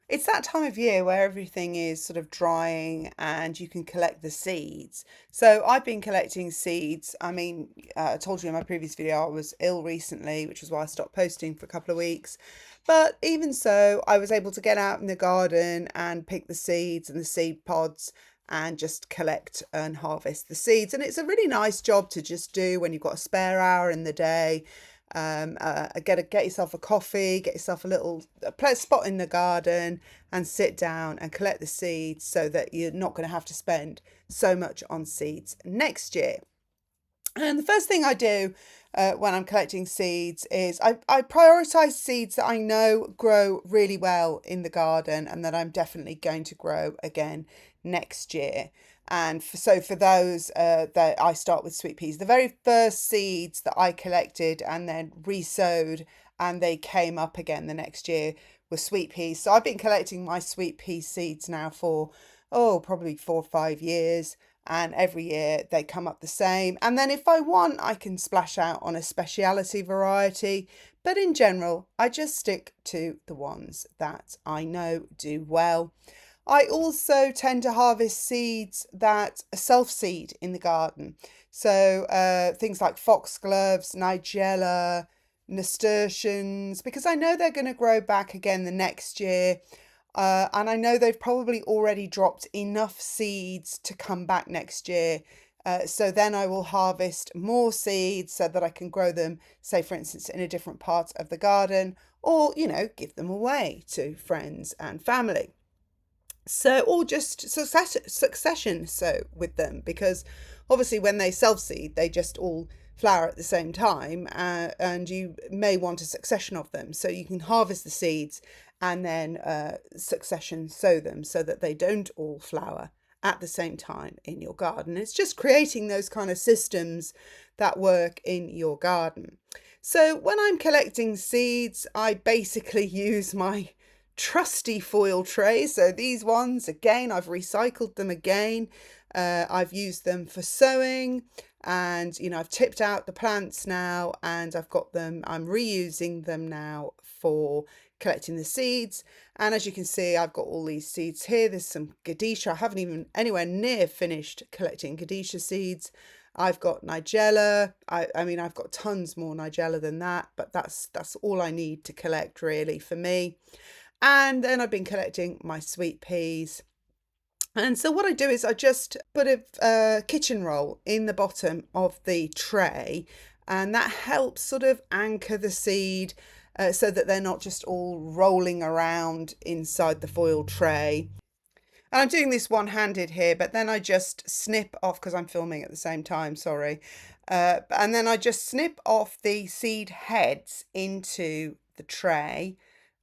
It's that time of year where everything is sort of drying and you can collect the seeds. So I've been collecting seeds. I told you in my previous video I was ill recently, which is why I stopped posting for a couple of weeks. But even so, I was able to get out in the garden and pick the seeds and the seed pods and just collect and harvest the seeds. And it's a really nice job to just do when you've got a spare hour in the day. Get yourself a coffee, get yourself a little spot in the garden and sit down and collect the seeds so that you're not going to have to spend so much on seeds next year. And the first thing I do when I'm collecting seeds is I prioritise seeds that I know grow really well in the garden and that I'm definitely going to grow again next year. And for those that I start with sweet peas. The very first seeds that I collected and then re-sowed and they came up again the next year were sweet peas. So I've been collecting my sweet pea seeds now for probably 4 or 5 years, and every year they come up the same. And then if I want, I can splash out on a speciality variety, but in general I just stick to the ones that I know do well. I also tend to harvest seeds that self-seed in the garden. So things like foxgloves, nigella, nasturtiums, because I know they're going to grow back again the next year. And I know they've probably already dropped enough seeds to come back next year. So then I will harvest more seeds so that I can grow them, say, for instance, in a different part of the garden, or, give them away to friends and family. So, or just succession so with them, because obviously when they self-seed, they just all flower at the same time, and you may want a succession of them. So you can harvest the seeds and then succession sow them so that they don't all flower at the same time in your garden. It's just creating those kind of systems that work in your garden. So when I'm collecting seeds, I basically use my trusty foil trays. So these ones, again, I've recycled them again. I've used them for sowing, and I've tipped out the plants now, and I'm reusing them now for collecting the seeds. And as you can see, I've got all these seeds here. There's some Gadisha. I haven't even anywhere near finished collecting Gadisha seeds. I've got nigella. I've got tons more nigella than that, but that's all I need to collect really for me. And then I've been collecting my sweet peas. And so what I do is I just put a kitchen roll in the bottom of the tray, and that helps sort of anchor the seed so that they're not just all rolling around inside the foil tray. And I'm doing this one-handed here, but then I just snip off, because I'm filming at the same time, sorry. And then I just snip off the seed heads into the tray.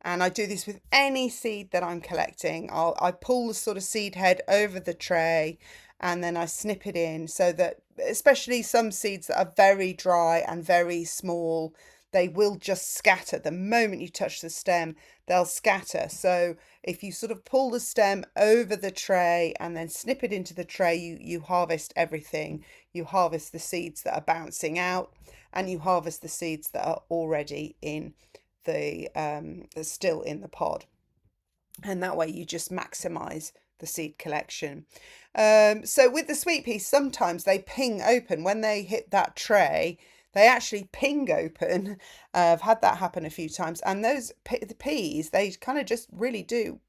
And I do this with any seed that I'm collecting. I pull the sort of seed head over the tray and then I snip it in, so that, especially some seeds that are very dry and very small, they will just scatter. The moment you touch the stem, they'll scatter. So if you sort of pull the stem over the tray and then snip it into the tray, you harvest everything. You harvest the seeds that are bouncing out, and you harvest the seeds that are already in still in the pod, and that way you just maximize the seed collection. So with the sweet peas, sometimes they ping open when they hit that tray. They actually ping open. I've had that happen a few times, and those the peas, they kind of just really do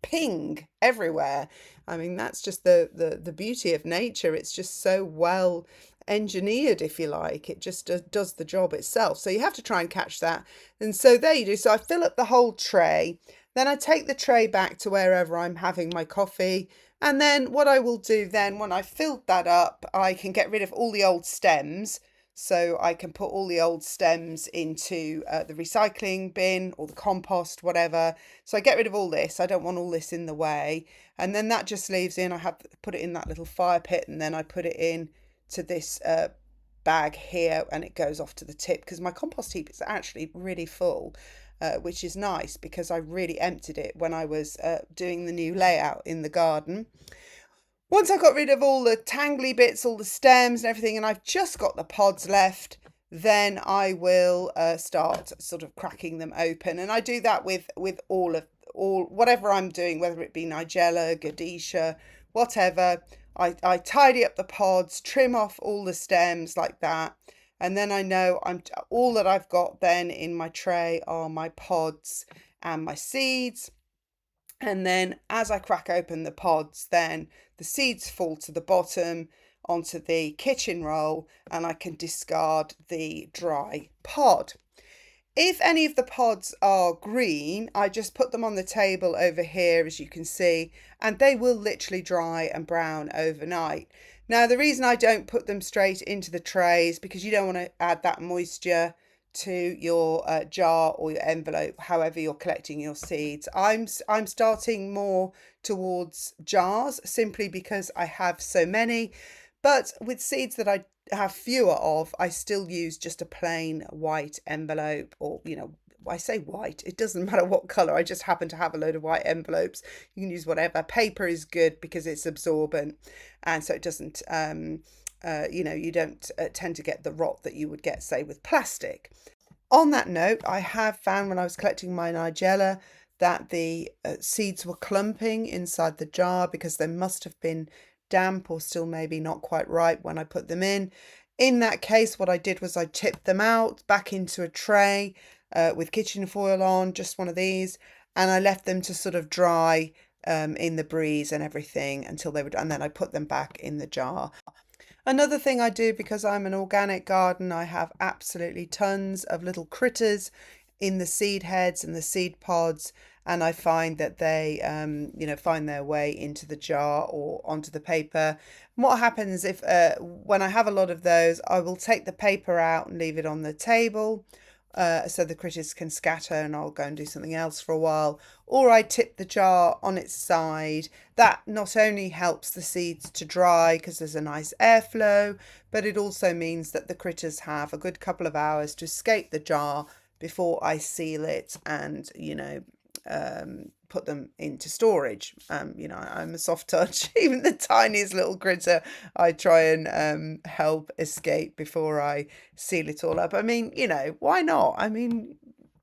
ping everywhere. That's just the beauty of nature. It's just so well engineered, if you like. It just does the job itself. So you have to try and catch that. And so there you do. So I fill up the whole tray. Then I take the tray back to wherever I'm having my coffee. And then what I will do then, when I've filled that up, I can get rid of all the old stems. So I can put all the old stems into the recycling bin or the compost, whatever. So I get rid of all this. I don't want all this in the way. And then that just leaves in, I have put it in that little fire pit, and then I put it in to this bag here, and it goes off to the tip, because my compost heap is actually really full, which is nice because I really emptied it when I was doing the new layout in the garden. Once I've got rid of all the tangly bits, all the stems and everything, and I've just got the pods left, then I will start sort of cracking them open. And I do that with all of all whatever I'm doing, whether it be Nigella, Gadisha, whatever. I tidy up the pods, trim off all the stems like that, and then I know all that I've got then in my tray are my pods and my seeds. And then as I crack open the pods, then the seeds fall to the bottom onto the kitchen roll, and I can discard the dry pod. If any of the pods are green, I just put them on the table over here, as you can see, and they will literally dry and brown overnight. Now, the reason I don't put them straight into the tray is because you don't want to add that moisture to your jar or your envelope, however you're collecting your seeds. I'm starting more towards jars simply because I have so many, but with seeds that I have fewer of, I still use just a plain white envelope, or I say white, it doesn't matter what color. I just happen to have a load of white envelopes. You can use whatever. Paper is good because it's absorbent, and so it doesn't you don't tend to get the rot that you would get, say, with plastic. On that note, I have found when I was collecting my Nigella that the seeds were clumping inside the jar because they must have been damp or still maybe not quite ripe when I put them in. In that case, what I did was I tipped them out back into a tray with kitchen foil on, just one of these, and I left them to sort of dry in the breeze and everything until they would, and then I put them back in the jar. Another thing I do, because I'm an organic garden, I have absolutely tons of little critters in the seed heads and the seed pods, and I find that they find their way into the jar or onto the paper. And what happens if when I have a lot of those, I will take the paper out and leave it on the table so the critters can scatter, and I'll go and do something else for a while. Or I tip the jar on its side. That not only helps the seeds to dry because there's a nice airflow, but it also means that the critters have a good couple of hours to escape the jar before I seal it and put them into storage. I'm a soft touch. Even the tiniest little critter, I try and help escape before I seal it all up. I mean, why not? I mean,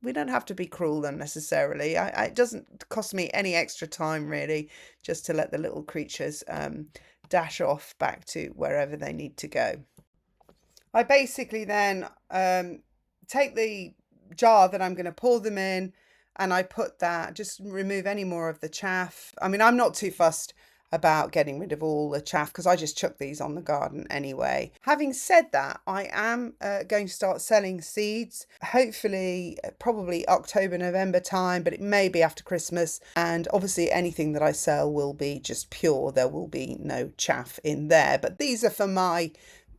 we don't have to be cruel unnecessarily. It doesn't cost me any extra time, really, just to let the little creatures dash off back to wherever they need to go. I basically then take the jar that I'm going to pour them in, and I put that, just remove any more of the chaff. I mean, I'm not too fussed about getting rid of all the chaff because I just chuck these on the garden anyway. Having said that, I am going to start selling seeds, hopefully probably October, November time, but it may be after Christmas. And obviously anything that I sell will be just pure. There will be no chaff in there, but these are for my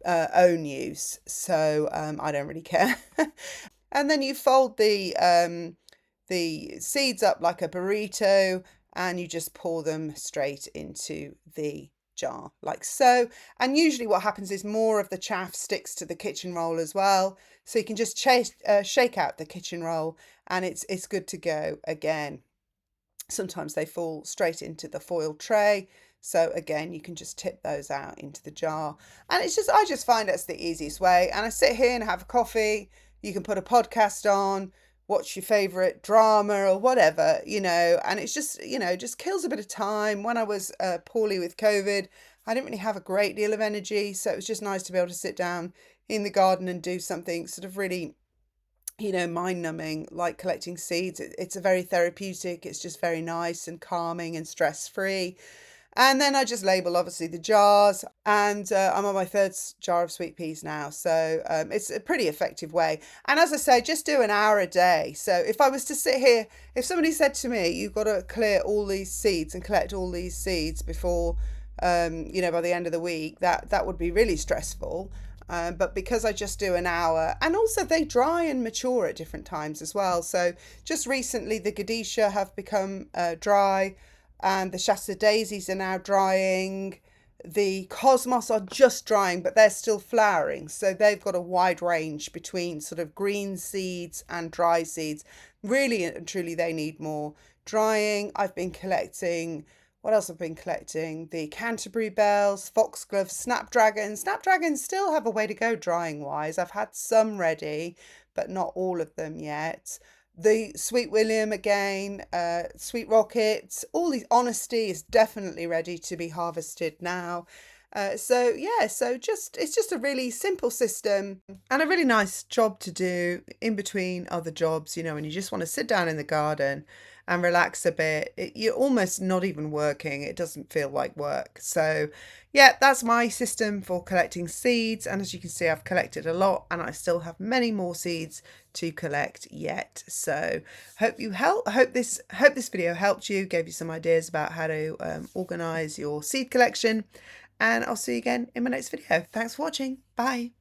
own use, so I don't really care. And then you fold the seeds up like a burrito, and you just pour them straight into the jar like so. And usually what happens is more of the chaff sticks to the kitchen roll as well, so you can just shake out the kitchen roll and it's good to go again. Sometimes they fall straight into the foil tray, so again you can just tip those out into the jar. And I just find that's the easiest way. And I sit here and have a coffee. You can put a podcast on, watch your favorite drama or whatever, and it's just, just kills a bit of time. When I was poorly with COVID, I didn't really have a great deal of energy, so it was just nice to be able to sit down in the garden and do something sort of really, mind numbing, like collecting seeds. It's a very therapeutic, it's just very nice and calming and stress free. And then I just label, obviously, the jars, and I'm on my third jar of sweet peas now. So it's a pretty effective way. And as I say, just do an hour a day. So if I was to sit here, if somebody said to me, you've got to clear all these seeds and collect all these seeds before, by the end of the week, that would be really stressful. But because I just do an hour, and also they dry and mature at different times as well. So just recently, the Gadisha have become dry, and the Shasta daisies are now drying. The cosmos are just drying, but they're still flowering. So they've got a wide range between sort of green seeds and dry seeds. Really and truly, they need more drying. I've been collecting, what else I've been collecting? The Canterbury bells, foxgloves, snapdragons. Snapdragons still have a way to go drying wise. I've had some ready, but not all of them yet. The Sweet William again, Sweet Rocket, all these Honesty is definitely ready to be harvested now. So yeah, so just it's just a really simple system and a really nice job to do in between other jobs, you know, and you just want to sit down in the garden and relax a bit. You're almost not even working. It doesn't feel like work. So yeah, that's my system for collecting seeds. And as you can see, I've collected a lot and I still have many more seeds to collect yet. So hope this video helped you, gave you some ideas about how to organize your seed collection, and I'll see you again in my next video. Thanks for watching. Bye.